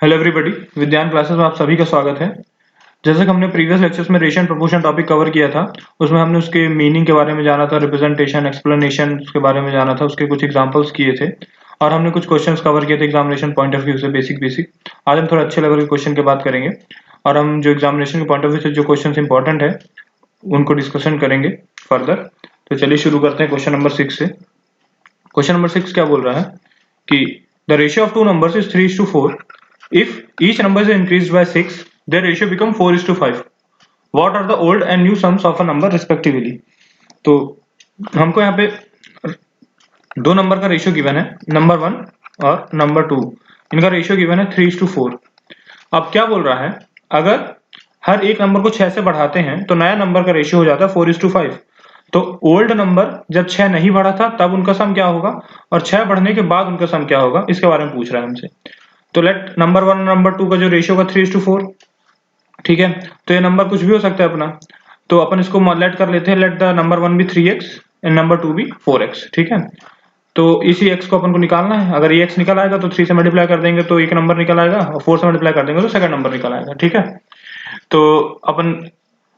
Hello everybody, विज्ञान classes में आप सभी का स्वागत है। जैसे कि हमने प्रीवियस लेक्चर्स में ratio and proportion topic cover किया था, उसमें हमने उसके मीनिंग के बारे में जाना था, रिप्रेजेंटेशन, एक्सप्लेनेशन के बारे में जाना था, उसके कुछ एग्जांपल्स किए थे और हमने कुछ क्वेश्चंस कवर किए थे एग्जामिनेशन पॉइंट ऑफ व्यू से बेसिक। आज हम थोड़ा अच्छे लेवल के क्वेश्चन की बात करेंगे और हम जो एग्जामिनेशन के पॉइंट ऑफ व्यू से जो क्वेश्चन इंपॉर्टेंट है उनको डिस्कशन करेंगे फर्दर। तो चलिए शुरू करते हैं क्वेश्चन नंबर 6 से। क्वेश्चन नंबर 6 क्या बोल रहा है कि the ratio of two numbers is 3:4. If each number is increased by 6, their ratio become 4:5. What are the old and new sums of a number respectively? तो हमको यहाँ पे दो नंबर का रेशियो गिवन है, नंबर 1 और नंबर 2। इनका ratio given है 3:4। अब क्या बोल रहा है, अगर हर एक नंबर को 6 से बढ़ाते हैं तो नया नंबर का रेशियो हो जाता है 4:5। तो ओल्ड नंबर जब 6 नहीं बढ़ा था तब उनका सम क्या होगा और 6 बढ़ने के बाद उनका सम क्या होगा, इसके बारे में पूछ रहा है हमसे। तो लेट नंबर 1 और नंबर 2 का जो रेशियो का 3:4, ठीक है। तो ये नंबर कुछ भी हो सकता है अपना, तो अपन इसको लेट कर लेते हैं, लेट द नंबर 1 भी 3x एंड नंबर 2 भी 4x, ठीक है। तो इसी x को अपन को निकालना है। अगर ये x निकल आएगा तो 3 से मल्टीप्लाई कर देंगे तो एक नंबर निकल आएगा और 4 से मल्टीप्लाई कर देंगे तो सेकंड नंबर निकल आएगा, ठीक है। तो अपन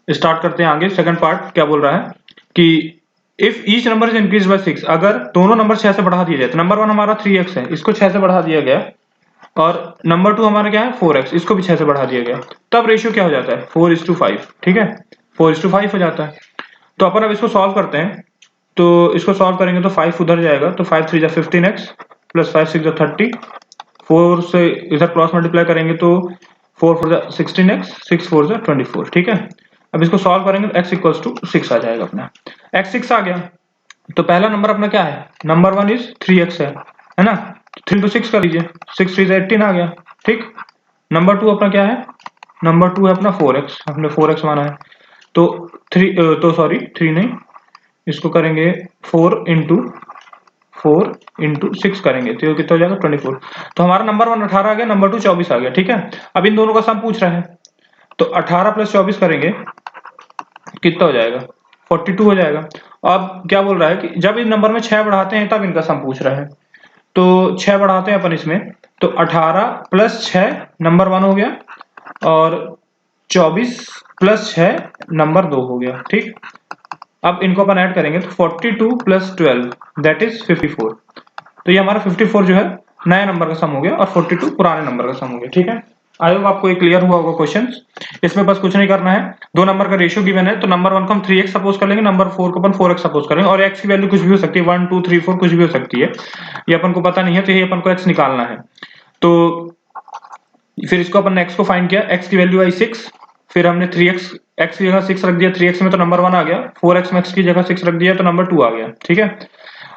स्टार्ट करते हैं आगे। सेकंड पार्ट क्या बोल रहा है कि if each number is increase by 6, अगर दोनों नंबर 6 से बढ़ा दिए जाए, तो नंबर 1 हमारा 3x है, इसको 6 से बढ़ा दिया गया और नंबर 2 हमारा क्या है 4x, इसको भी 6 से बढ़ा दिया गया, तब रेशियो क्या हो जाता है 4:5, ठीक है। 4:5 हो जाता है। तो अपन अब इसको सॉल्व करते हैं। तो इसको सॉल्व करेंगे तो 5 उधर जाएगा, तो 5 3 15x प्लस 5 6 30, 4 से इधर क्रॉस मल्टीप्लाई करेंगे तो 4 4 16x, 6 4 24, ठीक है। अब इसको सॉल्व करेंगे तो x इक्वल्स टू 6 आ जाएगा अपना। x 6 आ गया तो पहला नंबर अपना क्या है, नंबर 1 इज 3x है ना। 3 तो 6 कर लीजिए, 6 3 18 आ गया, ठीक। नंबर 2 अपना क्या है, नंबर 2 है अपना 4x, हमने 4x माना है। तो 3 नहीं, इसको करेंगे 4 इंटू 6 करेंगे तो ये कितना हो जाएगा 24। तो हमारा नंबर 1 18 आ गया, नंबर 2 24 आ गया, ठीक है। अब इन दोनों का सम पूछ रहा है तो 18 प्लस 24 करेंगे कितना हो जाएगा 42 हो जाएगा। अब क्या बोल रहा है कि जब इन नंबर में 6 बढ़ाते हैं तब इनका सम पूछ रहा है। तो 6 बढ़ाते हैं अपन इसमें, तो 18 प्लस 6 नंबर 1 हो गया और 24 प्लस 6 नंबर 2 हो गया, ठीक। अब इनको अपन ऐड करेंगे तो 42 प्लस 12 दैट इज 54। तो ये हमारा 54 जो है नया नंबर का सम हो गया और 42 पुराने नंबर का सम हो गया, ठीक है। आई होप आपको ये क्लियर हुआ होगा क्वेश्चन। इसमें बस कुछ नहीं करना है, दो नंबर का रेशियो गिवन है तो नंबर 1 को हम 3x सपोज कर लेंगे, नंबर 4 को अपन 4x सपोज करेंगे और x की वैल्यू कुछ भी हो सकती है, 1 2 3 4 कुछ भी हो सकती है, ये अपन को पता नहीं है, तो ये अपन को x निकालना है। तो फिर इसको अपन x को फाइंड किया, x की वैल्यू आई 6, फिर हमने 3x x की जगह 6 रख दिया, 3x में तो नंबर 1 आ गया, 4x में x की जगह 6 रख दिया तो नंबर 2 आ गया, ठीक है।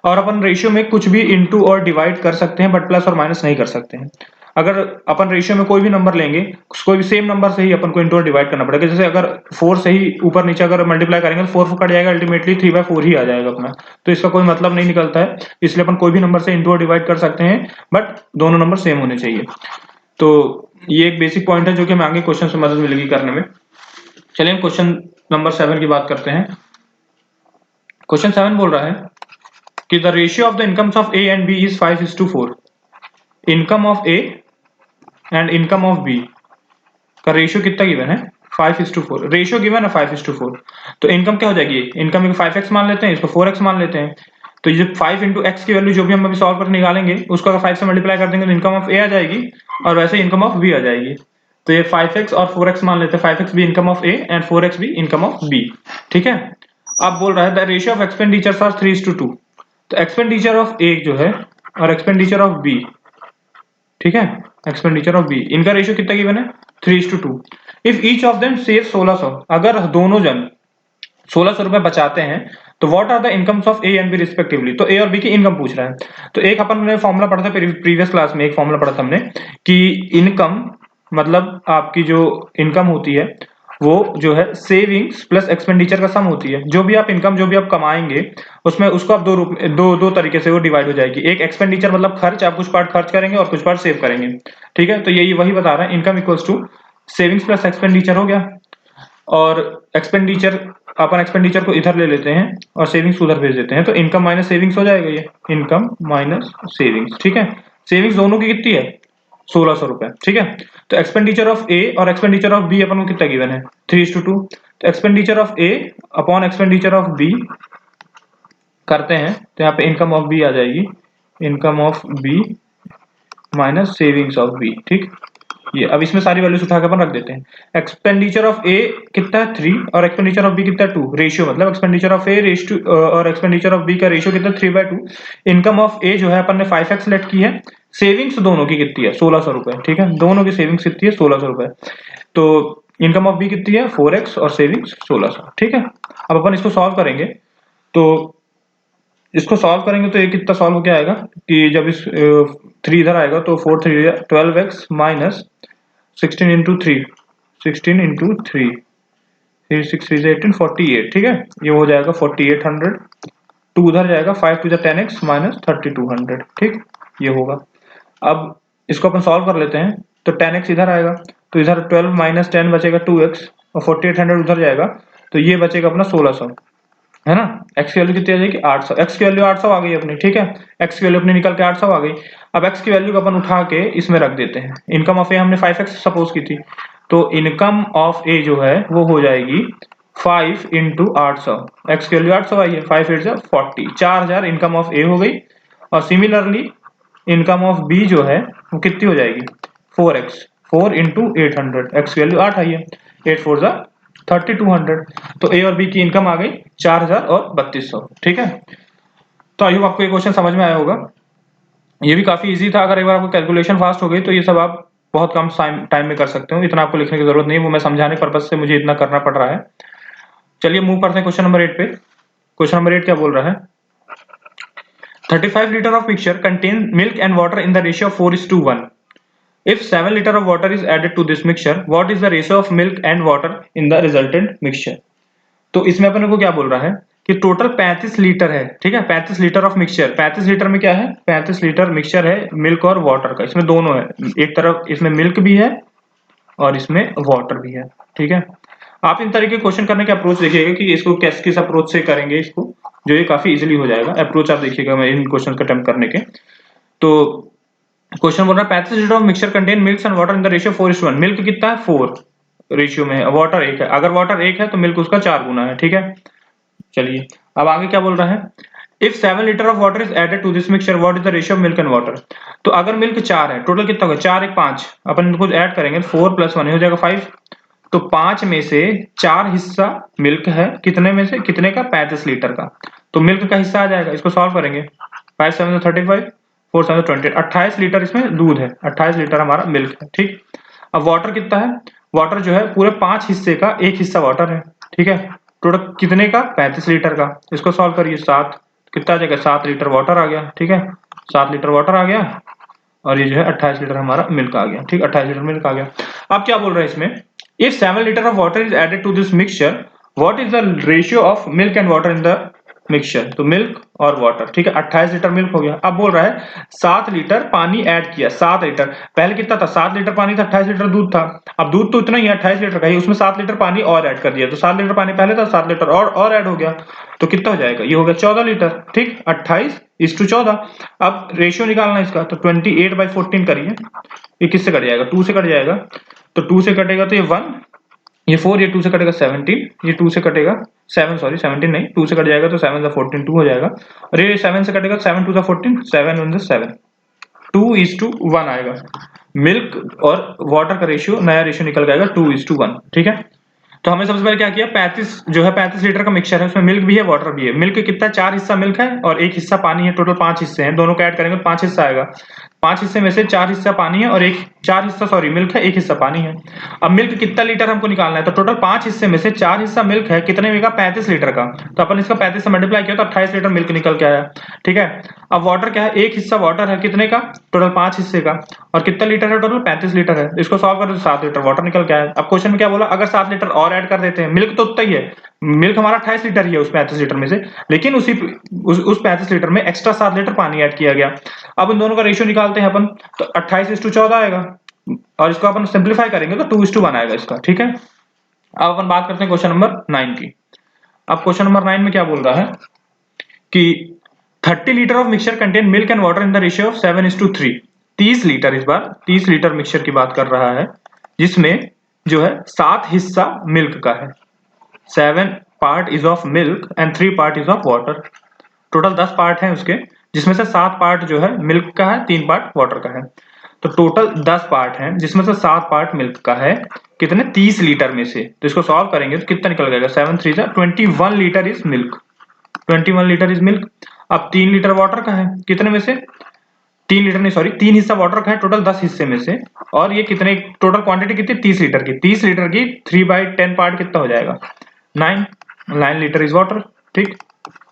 और अपन रेशियो में कुछ भी इनटू और डिवाइड कर सकते हैं बट प्लस और माइनस नहीं कर सकते हैं। अगर अपन रेशियो में कोई भी नंबर लेंगे, कोई भी सेम नंबर से ही अपन को इनटू और डिवाइड करना पड़ेगा। जैसे अगर 4 से ही ऊपर नीचे अगर मल्टीप्लाई करेंगे तो 4 कट जाएगा, अल्टीमेटली 3/4 ही आ जाएगा अपना, तो इसका कोई मतलब नहीं निकलता है। इसलिए अपन कोई भी नंबर से इनटू और डिवाइड कर सकते हैं बट दोनों नंबर सेम होने चाहिए। तो ये एक बेसिक पॉइंट है जो कि हमें आगे क्वेश्चन से मदद मिलेगी करने में। चलिए हम क्वेश्चन नंबर 7 की बात करते हैं। क्वेश्चन 7 बोल रहा है कि the ratio of the incomes of A and B is 5:4। Income of A and income of B का रेशियो कितना गिवन है 5:4। रेशियो गिवन है 5:4। तो इनकम क्या हो जाएगी, इनकम को 5x मान लेते हैं, इसको 4x मान लेते हैं। तो ये 5 इंटू एक्स की वैल्यू जो भी हम अभी सॉल्व करके निकालेंगे उसको अगर 5 से मल्टीप्लाई कर देंगे तो इनकम ऑफ ए आ जाएगी और वैसे इनकम ऑफ बी आ जाएगी। तो ये 5x और 4x मान लेते हैं, 5x भी income of A and 4x भी इनकम ऑफ बी, ठीक है। अब बोल रहा है the ratio of expenditures are 3:2। तो एक्सपेंडिचर ऑफ ए जो है और एक्सपेंडिचर ऑफ बी, ठीक है, एक्सपेंडिचर ऑफ बी, इनका रेशियो कितना गिवन है 3:2। If each of them save 1600, अगर दोनों जन 1600 रुपए बचाते हैं तो what are the incomes of A and B respectively. तो ए और बी की इनकम पूछ रहा है। तो एक अपन ने फॉर्मूला पढ़ा था प्रीवियस क्लास में, एक फॉर्मूला पढ़ा था हमने कि इनकम मतलब आपकी जो इनकम होती है वो जो है सेविंग्स प्लस एक्सपेंडिचर का सम होती है। जो भी आप इनकम जो भी आप कमाएंगे उसमें उसको आप दो तरीके से वो डिवाइड हो जाएगी। एक एक्सपेंडिचर मतलब खर्च, आप कुछ पार्ट खर्च करेंगे और कुछ पार्ट सेव करेंगे, ठीक है। तो यही वही बता रहा है, income equals to savings plus expenditure हो गया और एक्सपेंडिचर अपन एक्सपेंडिचर को इधर ले लेते हैं और सेविंग्स उधर भेज देते हैं, तो इनकम माइनस सेविंग्स हो जाएगा, ये इनकम माइनस सेविंग्स, ठीक है। सेविंग्स दोनों की कितनी है 1600 रुपए, ठीक है। तो एक्सपेंडिचर ऑफ ए और एक्सपेंडिचर ऑफ बी अपन को कितना गिवन है, 3:2। तो expenditure of A upon expenditure of B करते हैं, तो यहाँ पे इनकम ऑफ बी आ जाएगी, income of B minus savings of B, ठीक। ये अब इसमें सारी वैल्यूज उठा के अपन रख देते हैं। एक्सपेंडिचर ऑफ ए कितना है 3 और एक्सपेंडिचर ऑफ बी कितना है 2, रेशियो मतलब एक्सपेंडिचर ऑफ ए रेशियो और एक्सपेंडिचर ऑफ बी का रेशियो कितना 3/2। इनकम ऑफ ए जो है अपन ने 5x लेट की है, सेविंग्स दोनों की कितनी है 1600 रुपए, ठीक है। दोनों की सेविंग्स कितनी है 1600 रुपए। तो इनकम ऑफ बी कितनी है 4x और सेविंग्स 1600, ठीक है। अब अपन इसको सॉल्व करेंगे, तो इसको सॉल्व करेंगे तो ये कितना सॉल्व हो गया आएगा कि जब इस 3 इधर आएगा तो 4 3 12x माइनस 16 इंटू 3 16 इंटू 3 6 3 18 48, ठीक है। ये हो जाएगा 4800, 2 उधर जाएगा 5 टू 10x माइनस 3200, ठीक। ये होगा। अब इसको अपन सॉल्व कर लेते हैं, तो 10x इधर आएगा, तो इधर 12 माइनस 10 बचेगा 2x और 4800 उधर जाएगा, तो ये बचेगा अपना 1600, है ना। x की वैल्यू कितनी आ जाएगी 800, x की वैल्यू 800 आ गई अपनी, ठीक है। x की वैल्यू अपनी निकल के 800 आ गई। अब x की वैल्यू को अपन उठा के इसमें रख देते हैं। इनकम ऑफ ए हमने 5x सपोज की थी, तो इनकम ऑफ ए जो है वो हो जाएगी 5 इंटू 800, x की वैल्यू 800 आई है, 5 8 जा 40, 4000 इनकम ऑफ ए हो गई। और सिमिलरली इनकम ऑफ बी जो है वो कितनी हो जाएगी 4x, 4 इंटू 800, x की वैल्यू 8 आई है, 8 4 जा 3200। तो ए और बी की इनकम आ गई 4000 और 3200, ठीक है। तो आई होप आपको ये क्वेश्चन समझ में आया होगा। ये भी काफी इजी था, अगर एक बार आपको कैलकुलेशन फास्ट हो गई तो ये सब आप बहुत कम टाइम में कर सकते हो, इतना आपको लिखने की जरूरत नहीं है, वो मैं समझाने पर्पज से मुझे इतना करना पड़ रहा है। चलिए मूव करते हैं क्वेश्चन नंबर 8 पे। क्वेश्चन नंबर 8 क्या बोल रहा है, 35 litre of mixture contain milk and water in the ratio of 4:1। If 7 liter of water is added to this mixture, what is the ratio of milk and water in the resultant mixture? तो इसमें अपन को क्या बोल रहा है कि total 35 litre है, ठीक है। 35 लीटर ऑफ मिक्सचर, 35 लीटर में क्या है 35 लीटर मिक्सचर है मिल्क और वाटर का, इसमें दोनों है, एक तरफ इसमें मिल्क भी है और इसमें वाटर भी है, ठीक है। आप इन तरीके के क्वेश्चन करने के अप्रोच देखिएगा कि इसको किस अप्रोच से करेंगे इसको, जो ये काफी इजीली हो जाएगा। अप्रोच आप देखिएगा मैं इन क्वेश्चन का अटेम्प्ट करने के। तो क्वेश्चन बोल रहा है 35 litre of mixture contain milk and water in the ratio 4:1। Milk कितना है 4 रेशियो में है, वाटर 1 है, अगर वाटर 1 है तो मिल्क उसका 4 गुना है, ठीक है। चलिए अब आगे क्या बोल रहा है, if 7 litre of water is added to this mixture what is the ratio of milk and water. तो अगर मिल्क 4 है, टोटल कितना होगा 4 1 5, अपन इनको ऐड करेंगे 4 + 1 हो जाएगा 5। तो 5 में से 4 हिस्सा मिल्क है, कितने में से, कितने का 35 लीटर का, तो मिल्क का हिस्सा आ जाएगा। इसको सॉल्व करेंगे, 5 7 35 4 7 20, 28 लीटर इसमें दूध है, 28 लीटर हमारा मिल्क है, ठीक। अब वाटर कितना है, वाटर जो है पूरे 5 हिस्से का 1 हिस्सा वाटर है, ठीक है। टोटल कितने का 35 लीटर का, इसको सॉल्व करिए, 7 कितना आ जाएगा 7 लीटर वाटर आ गया, ठीक है। 7 लीटर वाटर आ गया और ये जो है 28 लीटर हमारा मिल्क आ गया, ठीक, 28 लीटर मिल्क आ गया। अब क्या बोल रहा है इसमें, if 7 litre of water is added to this mixture what is the ratio of milk and water in the mixture. तो मिल्क और वाटर, ठीक है, 28 लीटर मिल्क हो गया। अब बोल रहा है 7 लीटर पानी ऐड किया, 7 लीटर, पहले कितना था 7 लीटर पानी था, 28 लीटर दूध था। अब दूध तो इतना ही है 28 लीटर का ही, उसमें 7 लीटर पानी और ऐड कर दिया, तो 7 लीटर पानी पहले था, 7 लीटर और ऐड हो गया, तो कितना हो जाएगा, ये हो गया 14 लीटर, ठीक, 28:14। अब रेशियो निकालना इसका, तो 28/14 करिए, ये किससे कट जाएगा 2 से कट जाएगा, तो 2 से कटेगा तो ये 1, ये 4, ये 2 से कटेगा 17, ये 2 से कटेगा 7, सॉरी 17 नहीं, 2 से कट जाएगा तो 7 14 2 हो जाएगा, और ये 7 से कटेगा 7 2 14, 7 1 7, 2:1 आएगा। मिल्क और वाटर का रेशियो, नया रेशियो निकल जाएगा 2:1, ठीक है। तो हमने सबसे पहले क्या किया, 35 जो है 35 लीटर का मिक्सचर है, उसमें मिल्क भी है वाटर भी है। मिल्क कितना 4 हिस्सा मिल्क है और 1 हिस्सा पानी है, टोटल 5 हिस्से हैं, दोनों का ऐड करेंगे तो 5 हिस्सा आएगा। 5 हिस्से में से 4 हिस्सा पानी है और 4 हिस्सा सॉरी मिल्क है, 1 हिस्सा पानी है। अब मिल्क कितना लीटर हमको निकालना है, तो टोटल 5 हिस्से में से 4 हिस्सा मिल्क है, कितने में का 35 लीटर का, तो अपन इसका 35 से मल्टीप्लाई किया तो 28 लीटर मिल्क निकल के आया, ठीक है। अब वाटर क्या है, 1 हिस्सा वाटर है, कितने का, टोटल 5 हिस्से का, और कितना लीटर है, टोटल 35 लीटर है। इसको सॉल्व करें तो 7 लीटर वाटर निकल के आया। अब क्वेश्चन में क्या बोला, अगर 7 लीटर और ऐड कर देते हैं, मिल्क तो उतना ही है, मिल्क हमारा 28 लीटर ही है उस 35 लीटर में से, लेकिन उस 35 लीटर में एक्स्ट्रा 7 लीटर पानी ऐड किया गया। अब इन दोनों का रेशियो निकालते हैं अपन, तो 28:14 आएगा, और इसको अपन सिंप्लीफाई करेंगे तो 2:1 आएगा इसका, ठीक है। अब अपन बात करते हैं क्वेश्चन नंबर 9 की। अब क्वेश्चन नंबर 9 में क्या बोल रहा है कि 30 litre of mixture contain milk and water in the ratio of 7:3। 30 litre, इस बार 30 लीटर मिक्सचर की बात कर रहा है, जिसमें जो है 7 हिस्सा मिल्क का है। 7 part is of milk and 3 part is of water. Total 10 part हैं उसके, जिसमें से 7 पार्ट जो है मिल्क का है, 3 पार्ट वाटर का है। तो टोटल 10 पार्ट हैं, जिसमें से 7 पार्ट मिल्क का है। कितने? 30 लीटर में से। तो इसको सॉल्व करेंगे तो कितना निकल जाएगा? 7 3 जा 21 litre is milk. 21 litre is milk. अब 3 लीटर वाटर का है, कितने में से? 3 लीटर नहीं, सॉरी, 3 हिस्सा वाटर का है टोटल 10 हिस्से में से। और ये कितने, टोटल क्वांटिटी कितनी? 30 लीटर की। 30 लीटर की 3/10 पार्ट कितना हो जाएगा? 9 लीटर इज वाटर। ठीक,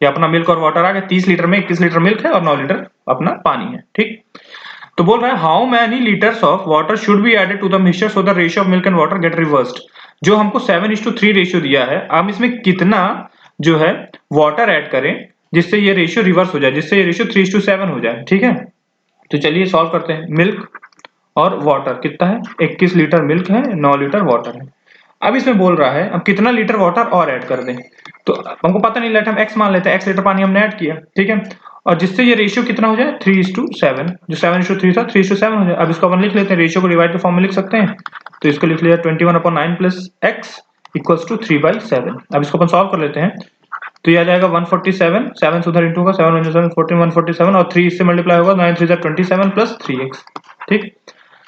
ये अपना मिल्क और वाटर आ गया। 30 लीटर में 21 लीटर मिल्क है और 9 लीटर अपना पानी है। ठीक, तो बोल रहा है how many litres of water should be added to the mixture so the ratio of milk and water get reversed. जो हमको 7:3 रेशियो दिया है, अब इसमें कितना जो है वाटर ऐड करें जिससे ये रेशियो रिवर्स हो जाए, जिससे ये रेशियो 3:7 हो जाए। ठीक है, तो चलिए सॉल्व करते हैं। मिल्क और वाटर कितना है? 21 लीटर मिल्क है, 9 लीटर वाटर है। अब इसमें बोल रहा है अब कितना लीटर वाटर और ऐड कर दें। तो हमको पता नहीं, लेट हम x मान लेते हैं, x लीटर पानी हमने ऐड किया। ठीक है, और जिससे ये रेशियो कितना हो जाए? 3:7। जो 7:3 था 3:7 हो जाए। अब इसको अपन लिख लेते हैं, रेशियो को डिवाइड के फॉर्म में लिख सकते हैं। तो इसको लिख लिया 21/9 प्लस x इक्वल्स टू 3/7। अब इसको अपन सॉल्व कर लेते हैं, तो ये आ जाएगा 147, 7 उधर इंटू होगा, 7 1 7 14 147 और 3 इससे मल्टीप्लाई होगा, 9 3 27 प्लस 3x। ठीक,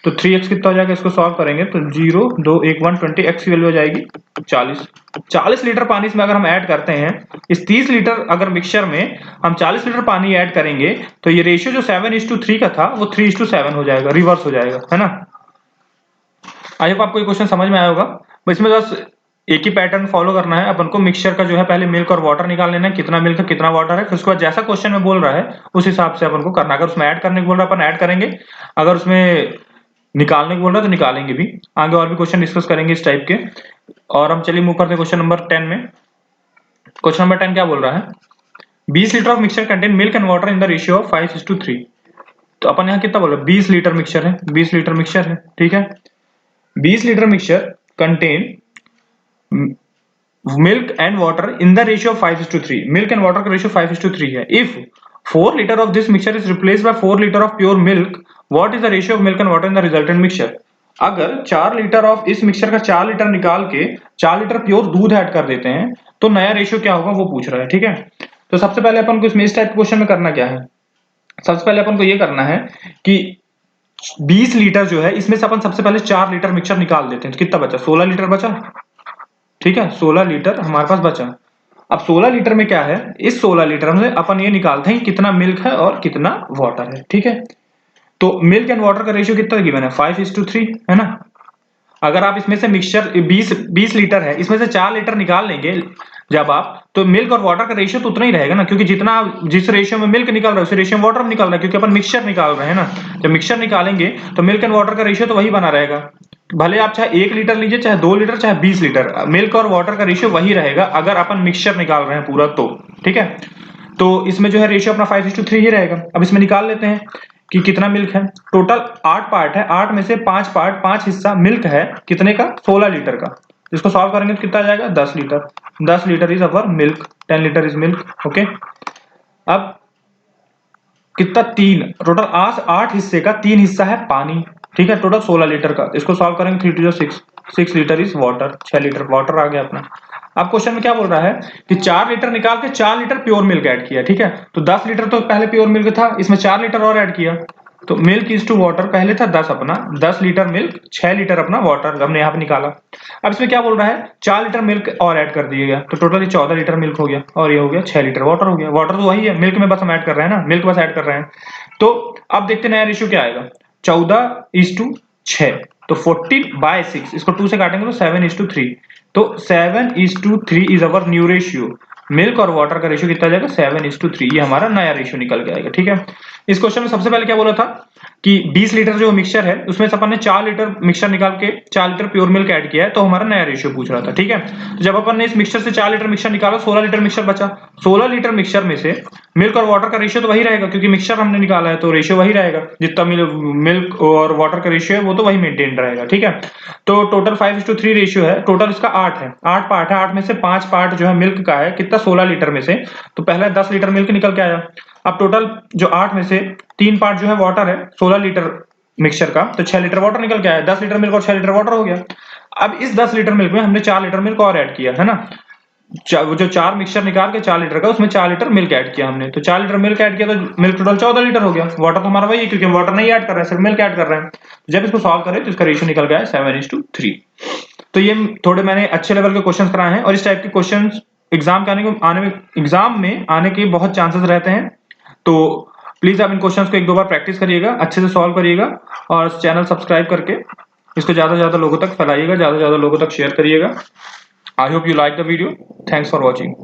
तो 3x कितना हो जाएगा? इसको सॉल्व करेंगे तो 0 2 1 1 20, x की वैल्यू हो जाएगी 40। 40 लीटर पानी इसमें अगर हम ऐड करते हैं, इस 30 लीटर अगर मिक्सचर में हम 40 लीटर पानी ऐड करेंगे, तो ये रेशियो जो 7:3 का था वो 3:7 हो जाएगा, रिवर्स हो जाएगा, है ना। आई होप आपको ये क्वेश्चन समझ में आया होगा। इसमें बस एक ही पैटर्न फॉलो करना है अपन को। मिक्सचर का जो है पहले मिल्क और वाटर निकाल लेना है, कितना मिल्क है कितना वाटर है, फिर उसके बाद जैसा क्वेश्चन में बोल रहा है उस हिसाब से अपन को करना है। अगर उसमें ऐड करने को बोल रहा है अपन ऐड करेंगे, अगर उसमें निकालने को बोल रहा है तो निकालेंगे भी। आगे और भी क्वेश्चन डिस्कस करेंगे इस टाइप के। और हम चलिए मूव करते हैं क्वेश्चन नंबर 10 में। क्वेश्चन नंबर 10 क्या बोल रहा है? 20 litre of mixture contain milk and water in the ratio of 5:3। तो अपन यहाँ कितना बोल रहे हैं? 20 लीटर मिक्सचर है, 20 लीटर मिक्सचर है। ठीक है, 20 litre mixture contain milk and water in the ratio of 5:3। Milk and water का रेशियो 5:3 है। If 4 liter of this mixture is replaced by 4 liter of pure milk, what is the ratio of milk and water in the resultant mixture? अगर 4 litre of इस mixture का 4 litre निकाल के 4 litre pure दूध add कर देते हैं तो नया रेशियो क्या होगा वो पूछ रहा है। ठीक है, तो सबसे पहले अपन को इसमें इस टाइप के क्वेश्चन में करना क्या है? सबसे पहले अपन को ये करना है कि 20 लीटर जो है इसमें से अपन सबसे पहले 4 लीटर मिक्सचर निकाल देते हैं। तो कितना बचा? 16 लीटर बचा। ठीक है, 16 लीटर हमारे पास बचा। अब 16 लीटर में क्या है? इस 16 लीटर में अपन ये निकालते हैं कितना मिल्क है और कितना वाटर है। ठीक है, तो मिल्क एंड वाटर का रेशियो कितना गिवन है? 5:3, है ना। अगर आप इसमें से मिक्सचर 20 लीटर है, इसमें से 4 लीटर निकाल लेंगे जब आप, तो मिल्क और वाटर का रेशियो तो उतना ही रहेगा ना, क्योंकि जितना जिस रेशियो में मिल्क निकल रहा है उसी रेशियो में वाटर निकल रहा है, क्योंकि अपन मिक्सचर निकाल रहे हैं ना। जब मिक्सचर निकालेंगे तो मिल्क एंड वाटर का रेशियो तो वही बना रहेगा। भले आप चाहे 1 लीटर लीजिए, चाहे 2 लीटर, चाहे 20 लीटर, मिल्क और वाटर का रेशियो वही रहेगा अगर अपन मिक्सचर निकाल रहे हैं पूरा तो। ठीक है, तो इसमें जो है रेशियो अपना 5:3 ही रहेगा। अब इसमें निकाल लेते हैं कि कितना मिल्क है। टोटल 8 पार्ट है, 8 में से 5 पार्ट 5 हिस्सा मिल्क है, कितने का? 16 लीटर का। इसको सॉल्व करेंगे तो कितना आ जाएगा? 10 litre. 10 litre is our milk, 10 litre is milk. Okay, अब कितना? 3। टोटल 8 हिस्से का 3 हिस्सा है पानी। ठीक है, टोटल 16 लीटर का। इसको सॉल्व करेंगे 3 2 6, 6 litre is water, 6 litre water आ गया अपना। अब क्वेश्चन में क्या बोल रहा है कि 4 लीटर निकाल के 4 लीटर प्योर मिल्क ऐड किया। ठीक है, तो 10 लीटर तो पहले प्योर मिल्क था, इसमें 4 लीटर और ऐड किया, तो मिल्क इज टू वाटर पहले था 10 अपना, 10 लीटर मिल्क, 6 लीटर अपना वाटर हमने यहाँ पे निकाला। अब इसमें क्या बोल रहा है? 4 लीटर मिल्क और ऐड कर दिया गया, तो टोटली 14 लीटर मिल्क हो गया और ये हो गया 6 लीटर वाटर हो गया। वाटर तो वही है, मिल्क में बस हम ऐड कर रहे हैं ना, मिल्क बस ऐड कर रहे हैं। तो अब देखते नया रेशियो क्या आएगा? 14:6, तो 14/6, इसको 2 से काटेंगे तो 7:3, तो 7:3 is our new ratio. Milk और वाटर का रेशियो कितना जाएगा? 7:3, ये हमारा नया रेशियो निकल के आएगा। ठीक है, इस क्वेश्चन में सबसे पहले क्या बोला था कि 20 लीटर जो मिक्सचर है उसमें से अपन ने 4 लीटर मिक्सचर निकाल के 4 लीटर प्योर मिल्क ऐड किया है, तो हमारा नया रेशियो पूछ रहा था। ठीक है, तो जब अपन ने इस मिक्सचर से 4 लीटर मिक्सचर निकाला, 16 लीटर मिक्सचर बचा। 16 लीटर मिक्सचर में से मिल्क और वाटर का रेशियो तो वही रहेगा, क्योंकि मिक्सचर हमने निकाला है तो रेशियो वही रहेगा, जितना मिल्क और वाटर का रेशियो है वो तो वही मेंटेन रहेगा। ठीक है, तो टोटल 5:3 रेशियो है। टोटल इसका 8 है, 8 पार्ट है, 8 में से 5 पार्ट जो है मिल्क का है, कितना? 16 लीटर में से। तो पहले 10 लीटर मिल्क निकल के आया, अब टोटल जो 8 में से 3 पार्ट जो है वाटर है, 16 लीटर मिक्सचर का, तो 6 लीटर वाटर निकल के आया, 10 लीटर मिल्क और 6 लीटर वाटर हो गया। अब इस 10 लीटर मिल्क में हमने 4 लीटर मिल्क और ऐड किया है ना, वो जो 4 मिक्सचर निकाल के 4 लीटर का, उसमें 4 लीटर मिल्क ऐड किया हमने, तो 4 लीटर मिल्क ऐड किया तो मिल्क टोटल 14 लीटर हो गया। वाटर तो हमारा वही है क्योंकि हम वाटर नहीं ऐड कर रहे हैं, सिर्फ मिल्क ऐड कर रहे हैं। जब इसको सॉल्व करें तो इसका रेशियो निकल गया है 7:3। तो ये थोड़े मैंने अच्छे लेवल के क्वेश्चंस कराए हैं, और इस टाइप के क्वेश्चंस एग्जाम में आने के बहुत चांसेस रहते हैं। तो प्लीज आप इन क्वेश्चंस को 1-2 बार प्रैक्टिस करिएगा, अच्छे से सॉल्व करिएगा, और चैनल सब्सक्राइब करके इसको ज्यादा से ज्यादा लोगों तक फैलाइएगा, ज्यादा से ज्यादा लोगों तक शेयर करिएगा। I hope you like the video. Thanks for watching.